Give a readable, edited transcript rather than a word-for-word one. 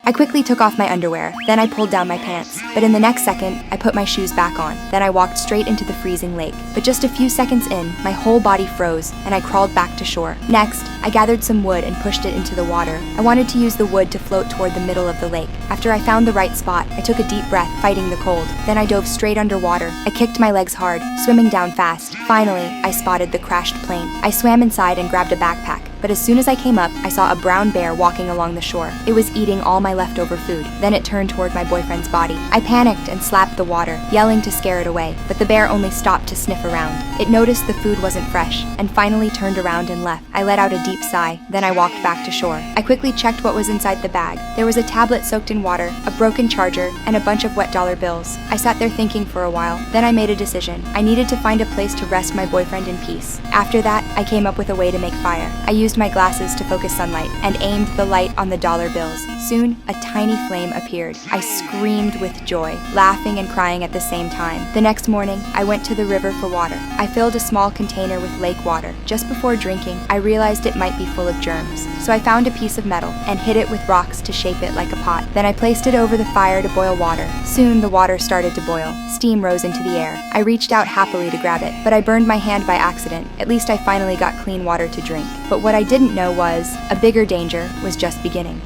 I quickly took off my underwear, then I pulled down my pants. But in the next second, I put my shoes back on. Then I walked straight into the freezing lake. But just a few seconds in, my whole body froze, and I crawled back to shore. Next, I gathered some wood and pushed it into the water. I wanted to use the wood to float toward the middle of the lake. After I found the right spot, I took a deep breath, fighting the cold. Then I dove straight underwater. I kicked my legs hard, swimming down fast. Finally, I spotted the crashed plane. I swam inside and grabbed a backpack. But as soon as I came up, I saw a brown bear walking along the shore. It was eating all my leftover food. Then it turned toward my boyfriend's body. I panicked and slapped the water, yelling to scare it away. But the bear only stopped to sniff around. It noticed the food wasn't fresh, and finally turned around and left. I let out a deep sigh, then I walked back to shore. I quickly checked what was inside the bag. There was a tablet soaked in water, a broken charger, and a bunch of wet dollar bills. I sat there thinking for a while. Then I made a decision. I needed to find a place to rest my boyfriend in peace. After that, I came up with a way to make fire. I used my glasses to focus sunlight and aimed the light on the dollar bills. Soon, a tiny flame appeared. I screamed with joy, laughing and crying at the same time. The next morning, I went to the river for water. I filled a small container with lake water. Just before drinking, I realized it might be full of germs. So I found a piece of metal and hit it with rocks to shape it like a pot. Then I placed it over the fire to boil water. Soon, the water started to boil. Steam rose into the air. I reached out happily to grab it, but I burned my hand by accident. At least I finally got clean water to drink. But what I didn't know was, a bigger danger was just beginning.